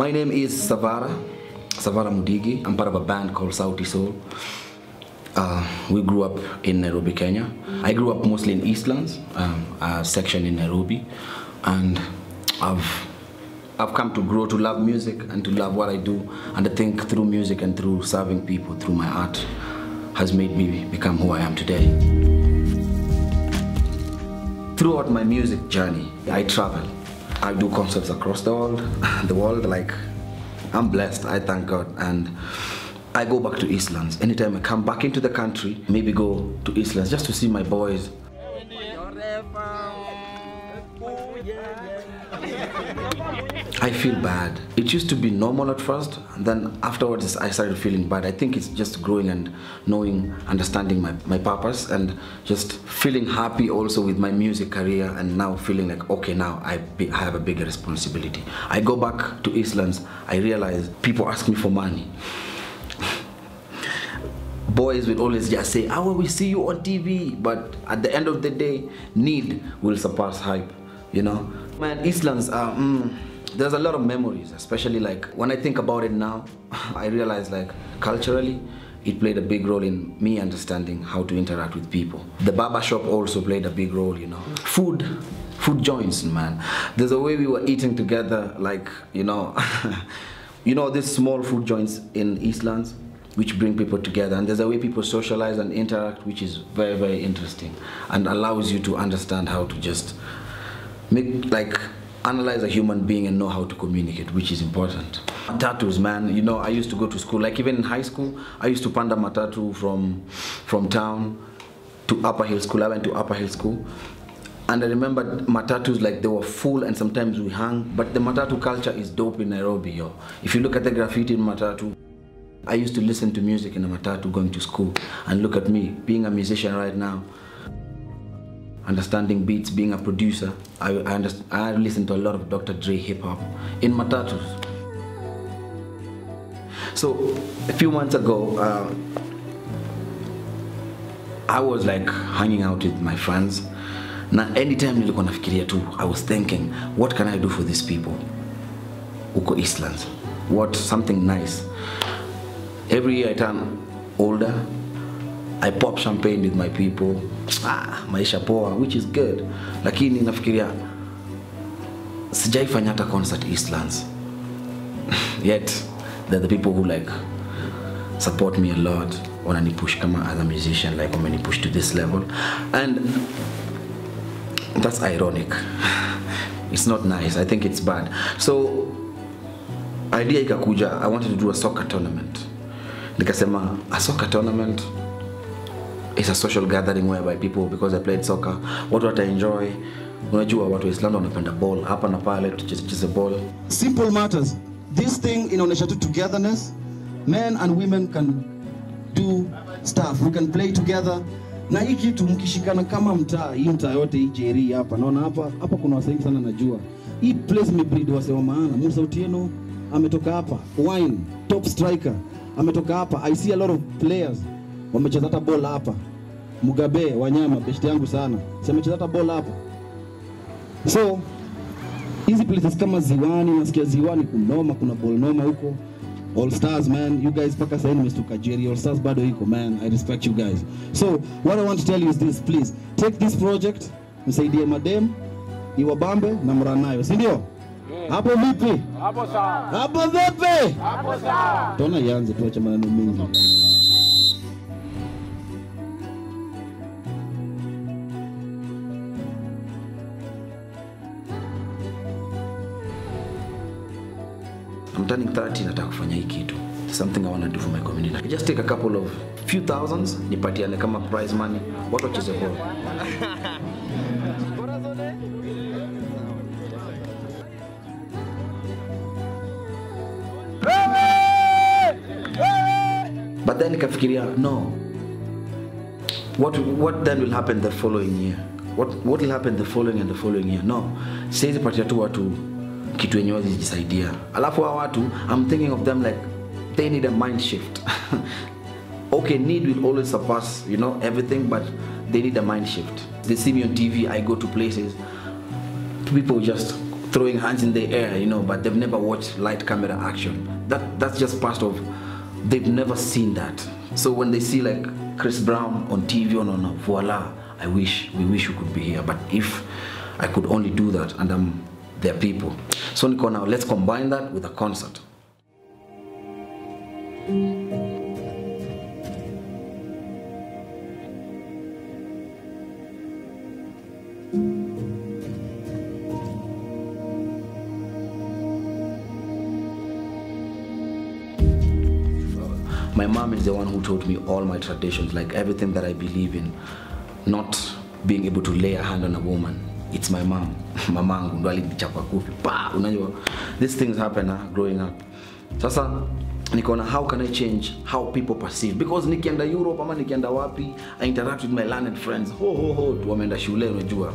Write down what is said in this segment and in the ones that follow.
My name is Savarra Mudigi. I'm part of a band called Sauti Sol. We grew up in Nairobi, Kenya. I grew up mostly in Eastlands, a section in Nairobi, and I've come to grow to love music and to love what I do, and I think through music and through serving people, through my art, has made me become who I am today. Throughout my music journey, I travel. I do concerts across the world, like, I'm blessed, I thank God, and I go back to Eastlands. Anytime I come back into the country, maybe go to Eastlands just to see my boys. I feel bad. It used to be normal at first, and then afterwards I started feeling bad. I think it's just growing and knowing, understanding my purpose, and just feeling happy also with my music career, and now feeling like, okay, now I have a bigger responsibility. I go back to Eastlands, I realize people ask me for money. Boys will always just say, "Oh, we see you on TV," but at the end of the day, need will surpass hype, you know? Man, Eastlands, there's a lot of memories, especially like when I think about it now, I realize like culturally, it played a big role in me understanding how to interact with people. The barber shop also played a big role, you know? Food joints, man. There's a way we were eating together, like, you know, you know, these small food joints in Eastlands, which bring people together, and there's a way people socialize and interact, which is very, very interesting and allows you to understand how to just analyze a human being and know how to communicate, which is important. Matatus, man, you know, I used to go to school, like even in high school, I used to panda matatu from town to Upper Hill School. I went to Upper Hill School, and I remember matatus, like, they were full and sometimes we hung, but the matatu culture is dope in Nairobi, yo. If you look at the graffiti in matatu, I used to listen to music in a matatu going to school, and look at me, being a musician right now, understanding beats, being a producer. I listen to a lot of Dr. Dre hip-hop in matatus. So a few months ago, I was like hanging out with my friends. Now anytime nilikuwa nafikiria tu, I was thinking, what can I do for these people? Uko Eastlands. Something nice. Every year I turn older, I pop champagne with my people. Maisha poa, which is good. Lakini nafikiria, sijaifanya hata concert Eastlands. Yet, they're the people who like support me a lot, wanani push kama as a musician, like wanani push to this level. And that's ironic. It's not nice, I think it's bad. So, idea ikakuja, I wanted to do a soccer tournament. Nikasema, a soccer tournament is a social gathering whereby people, because I played soccer, watu wata enjoy. Unajua watu wa Islam wanapenda ball, hapa na pale tucheze ball. Simple matters. This thing inaonyesha tu togetherness. Men and women can do stuff. We can play together. Na hii kitu mkishikana kama mtaa, hii mtaa yote hii Jerry hapa. Naona hapa kuna wasanii sana najua. Hii place me breed wase wa maana. Musa Otieno ametoka hapa. Wine, top striker, ametoka hapa. I see a lot of players wamecheza hata ball hapa. Mugabe Wanyama best yangu sana. Amecheza hata ball hapa. So hizi places kama Ziwani, nasikia Ziwani kunoma, kuna ball noma huko. All Stars, man, you guys paka saini mmestuka Jerry. All Stars bado iko, man. I respect you guys. So what I want to tell you is this, please take this project, msaidie madem, iwabambe na mranayo, si ndio? Hapo vipi? Hapo sawa. Hapo vipi? Hapo sawa. Tuna yanze tuache maneno mengi. I'm turning 30, nataka kufanya hii kitu. Something I want to do for my community. I just take a couple of few thousands, nipatiane kama prize money, watu wacheze ball. But then nikafikiria, no. What then will happen the following year? What will happen the following and the following year? No. Siwezi patia tu watu kitu yenye wazijisaidia. Alafu wa watu, I'm thinking of them like they need a mind shift. Okay, need will always surpass, you know, everything, but they need a mind shift. They see me on TV, I go to places, people just throwing hands in the air, you know, but they've never watched light camera action. That's just part of, they've never seen that. So when they see like Chris Brown on TV or on voila, we wish we could be here. But if I could only do that and I'm their people. So Nico, now let's combine that with a concert. My mom is the one who taught me all my traditions, like everything that I believe in, not being able to lay a hand on a woman. It's my mom. Mamangu ndo alinichapa kofi. Pa, unajua. These things happen growing up. Sasa nikaona how can I change how people perceive, because nikienda Europe ama nikienda wapi, I interact with my learned friends. Ho wameenda shule unajua.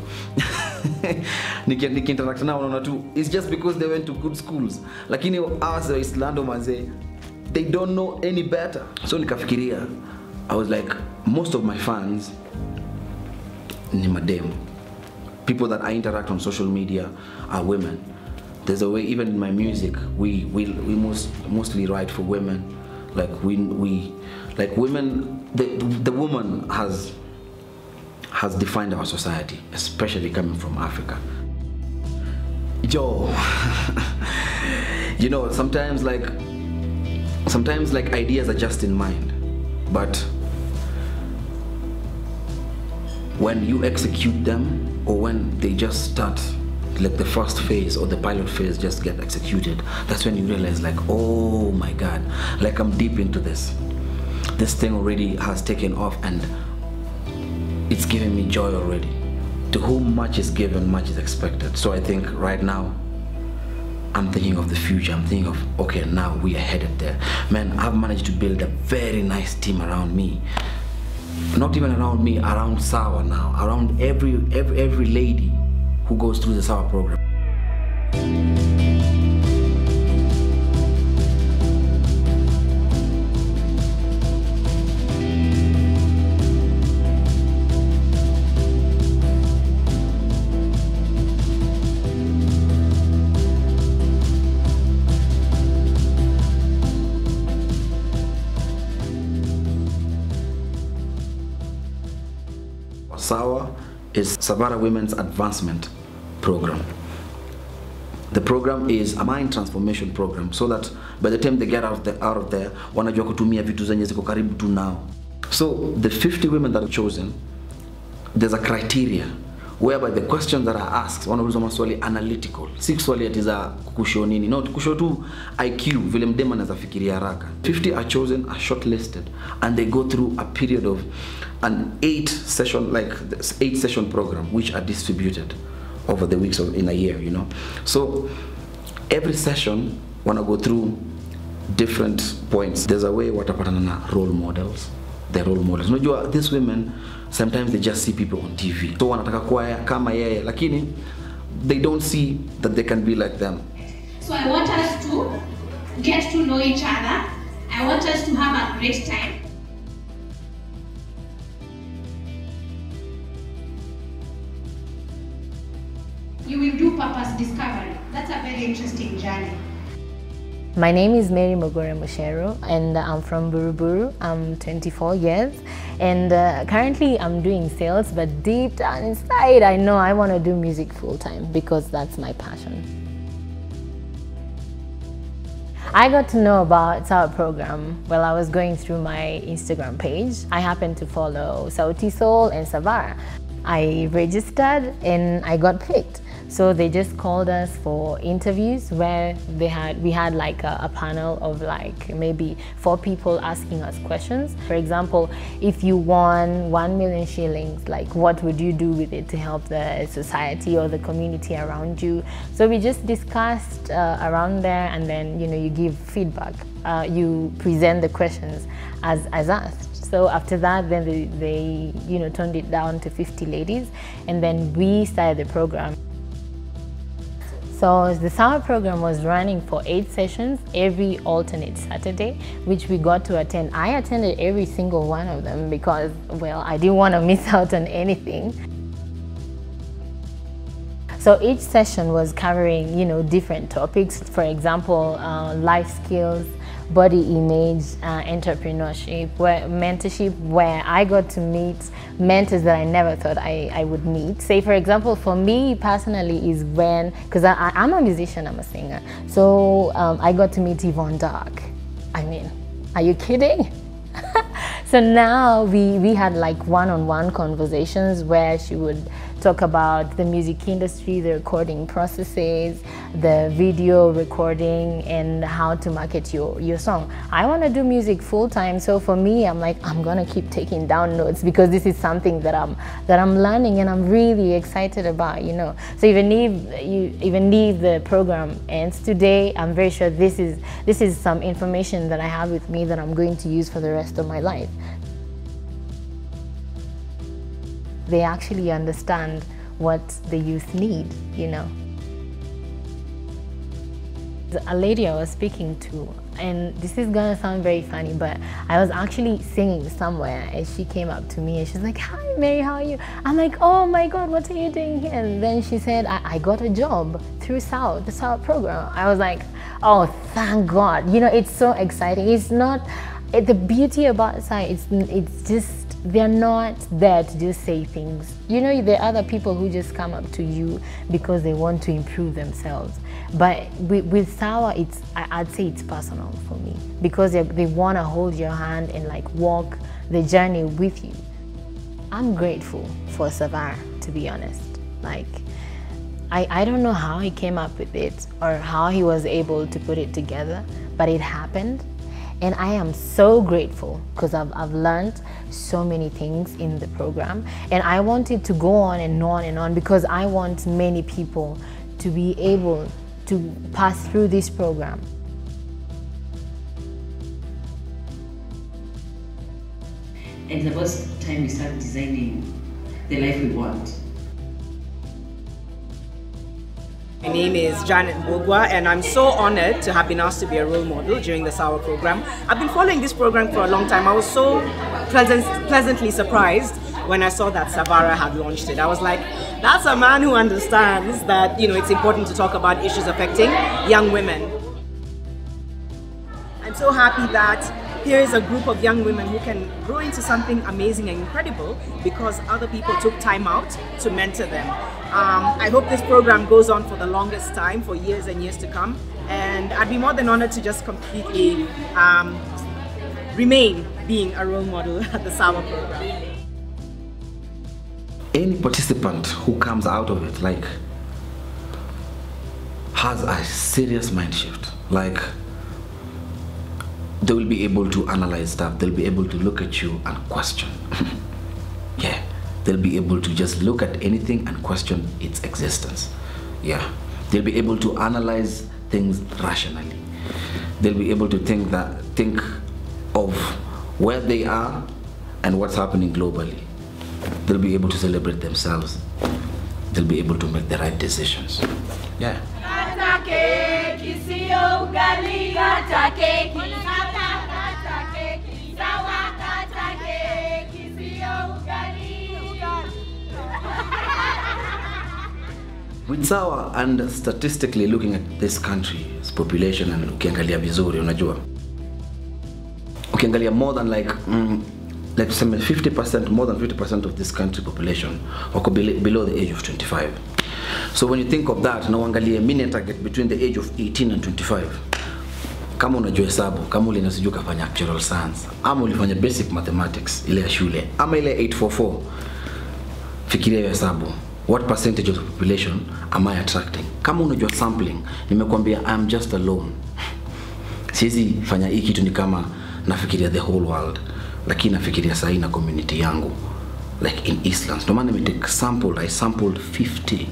Nikiinteract nao unaona tu it's just because they went to good schools. Lakini us Islando manze, they don't know any better. So nikafikiria, I was like, most of my fans ni madem. People that I interact on social media are women. There's a way, even in my music, we mostly write for women. Like like women, the woman has defined our society, especially coming from Africa. Yo, you know, sometimes like ideas are just in mind, but when you execute them, or when they just start, like the first phase or the pilot phase just get executed, that's when you realize like, oh my God, like I'm deep into this. This thing already has taken off and it's giving me joy already. To whom much is given, much is expected. So I think right now, I'm thinking of the future. I'm thinking of, okay, now we are headed there. Man, I've managed to build a very nice team around me. Not even around me, around Sawa now, around every lady who goes through the Sawa program. Sawa is Savarra Women's Advancement Program. The program is a mind transformation program, so that by the time they get out of there, wanajua kutumia vitu zenye ziko karibu tu now. So the 50 women that are chosen, there's a criteria whereby the questions that are asked wanaulizwa maswali analytical, si swali ati za kukushow nini, no, kukushow tu IQ vile mdema anaweza fikiria haraka. 50 are chosen, are shortlisted, and they go through a period of an 8 session program, which are distributed over the weeks in a year, you know. So every session wanna go through different points. There's a way watapatana na role models. They're role models. Unajua, these women, sometimes they just see people on TV. So wanataka kuwa kama yeye, lakini they don't see that they can be like them. So I want us to get to know each other. I want us to have a great time. You will do purpose discovery. That's a very interesting journey. My name is Mary Mogore Moshero, and I'm from Buruburu. I'm 24 years, and currently I'm doing sales, but deep down inside I know I want to do music full-time because that's my passion. I got to know about our program while I was going through my Instagram page. I happened to follow Sauti Sol and Savarra. I registered and I got picked. So they just called us for interviews where we had like a panel of like maybe 4 people asking us questions. For example, if you won 1 million shillings, like what would you do with it to help the society or the community around you? So we just discussed around there, and then you give feedback. You present the questions as asked. So after that, then they toned it down to 50 ladies, and then we started the program. So the summer program was running for 8 sessions every alternate Saturday, which we got to attend. I attended every single one of them because, well, I didn't want to miss out on anything. So each session was covering, different topics. For example, life skills, body image, entrepreneurship, mentorship, where I got to meet mentors that I never thought I would meet. Say, for example, for me personally is when, because I'm a musician, I'm a singer, so I got to meet Yvonne Dark. I mean, are you kidding? So now we had like one-on-one conversations where she would talk about the music industry, the recording processes, the video recording, and how to market your song. I want to do music full-time, so for me, I'm like, I'm gonna keep taking down notes because this is something that I'm learning and I'm really excited about, So even if the program ends today, I'm very sure this is some information that I have with me that I'm going to use for the rest of my life. They actually understand what the youth need, A lady I was speaking to, and this is gonna sound very funny, but I was actually singing somewhere and she came up to me and she's like, "Hi Mary, how are you?" I'm like, "Oh my God, what are you doing here?" And then she said, I got a job through Sawa, the Sawa program. I was like, oh, thank God. It's so exciting. It's not, the beauty about Sawa, it's just, they're not there to just say things. There are other people who just come up to you because they want to improve themselves. But with Sawa, I'd say it's personal for me because they want to hold your hand and like walk the journey with you. I'm grateful for Savarra, to be honest. Like, I don't know how he came up with it or how he was able to put it together, but it happened. And I am so grateful because I've learned so many things in the program, and I want it to go on and on and on because I want many people to be able to pass through this program. And it's about time we start designing the life we want. My name is Janet Bogwa, and I'm so honored to have been asked to be a role model during the Sawa program. I've been following this program for a long time. I was so pleasantly surprised when I saw that Savarra had launched it. I was like, that's a man who understands that it's important to talk about issues affecting young women. I'm so happy that here is a group of young women who can grow into something amazing and incredible because other people took time out to mentor them. I hope this program goes on for the longest time, for years and years to come, and I'd be more than honored to just completely remain being a role model at the Sawa program. Any participant who comes out of it has a serious mind shift. They will be able to analyze stuff, they'll be able to look at you and question. Yeah, they'll be able to just look at anything and question its existence. Yeah, they'll be able to analyze things rationally. They'll be able to think of where they are and what's happening globally. They'll be able to celebrate themselves. They'll be able to make the right decisions. Yeah. With Sawa, and statistically looking at this country's population, and ukiangalia vizuri, unajua, ukiangalia more than like 50%, more than 50% of this country population are below the age of 25. So when you think of that, na uangalie mini target between the age of 18 and 25. Kama unajua hesabu, kama ulinasijua kafanya actual science, ama ulifanya basic mathematics ile ya shule, ama ile 844, fikiria hiyo hesabu. What percentage of the population am I attracting? Kama unajua sampling, nimekuambia I'm just alone. Siwezi fanya hii kitu ni kama nafikiria the whole world, lakini nafikiria sahi na community yangu, like in Eastlands. No maana nimetake sample, I sampled 50.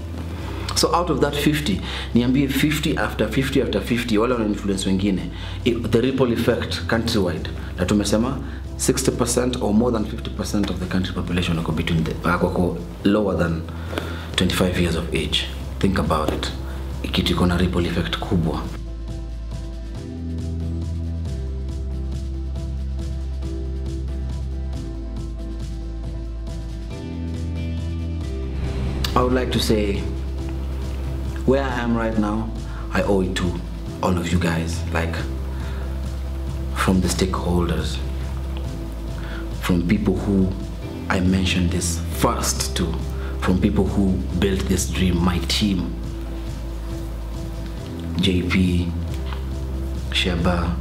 So out of that 50, niambie 50 after 50 after 50, wale wana influence wengine, the ripple effect countrywide. Na tumesema 60% or more than 50% of the country population are between lower than 25 years of age. Think about it. Ikitu iko na ripple effect kubwa. I would like to say where I am right now, I owe it to all of you guys, like from the stakeholders, from people who I mentioned this first to, from people who built this dream, my team, JP, Sheba,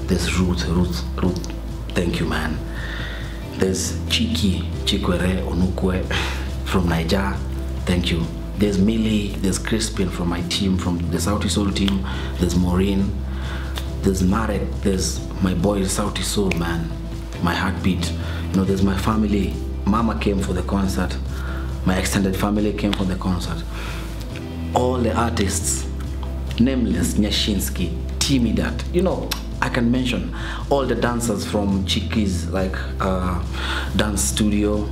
there's Ruth, thank you, man. There's Chikwere Onukwe from Niger, thank you. There's Millie, there's Crispin from my team, from the Sauti Sol team, there's Maureen, there's Marek, there's my boy Sauti Sol, man, my heartbeat. You know, there's my family. Mama came for the concert, my extended family came for the concert. All the artists, Nameless, Nyashinsky, Timidat, you know, I can mention all the dancers from Chiki's, like dance studio,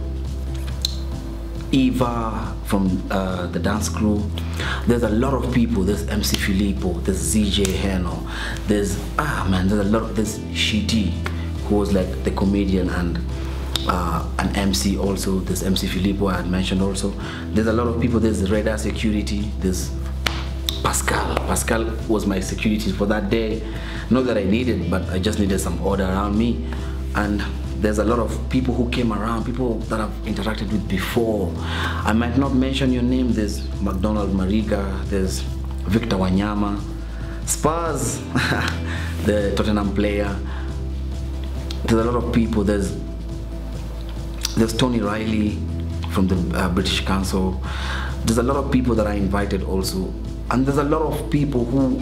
Eva from the dance crew. There's a lot of people. There's MC Filippo, there's ZJ Heno, there's there's a lot of, there's Shiti, who was like the comedian and an MC also. There's MC Filippo I had mentioned also. There's a lot of people. There's Radar Security, there's Pascal was my security for that day. Not that I needed, but I just needed some order around me. And there's a lot of people who came around, people that I've interacted with before. I might not mention your name. There's McDonald Mariga, there's Victor Wanyama, Spurs, the Tottenham player. There's a lot of people. There's Tony Riley from the British Council. There's a lot of people that I invited also. And there's a lot of people who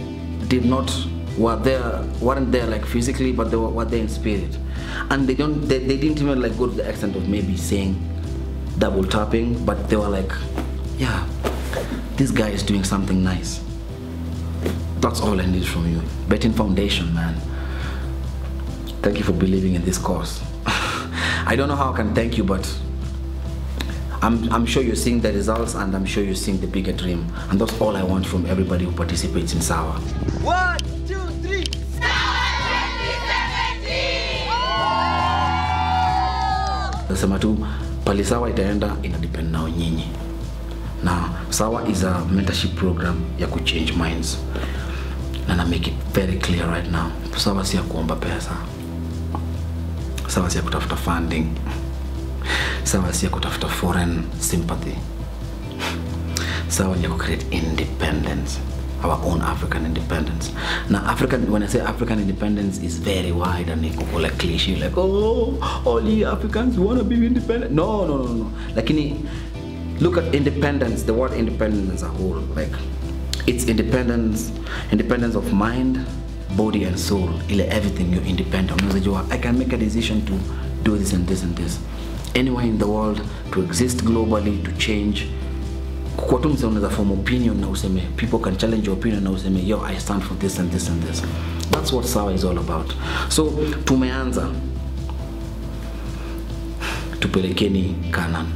weren't there like physically, but they were there in spirit. And they didn't even like go to the extent of maybe saying double tapping, but they were like, yeah, this guy is doing something nice. That's all I need from you. Betting Foundation, man. Thank you for believing in this cause. I don't know how I can thank you, but I'm sure you're seeing the results, and I'm sure you're seeing the bigger dream. And that's all I want from everybody who participates in Sawa. 1, 2, 3. Sawa 2017! Nasema tu pali Sawa itaenda inadepend nao nyinyi. Now, Sawa is a mentorship program ya change minds. And I make it very clear right now. Sawa si ya kuomba pesa. Sawa si ya kutafuta funding. Sawa si ya kutafuta foreign sympathy. Sawa ni ya create independence, our own African independence. Now, when I say African independence, is very wide and like cliche, like, oh, all the Africans want to be independent. No. Lakini, look at independence, the word independence as a whole. Like, it's independence of mind, body, and soul. Everything, you're independent. I can make a decision to do this and this and this. Anywhere in the world, to exist globally, to change. Kwa tu unaweza form opinion na useme, people can challenge your opinion na useme, yo, I stand for this and this and this. That's what Sawa is all about. So, tumeanza. Tupelekeni Canaan.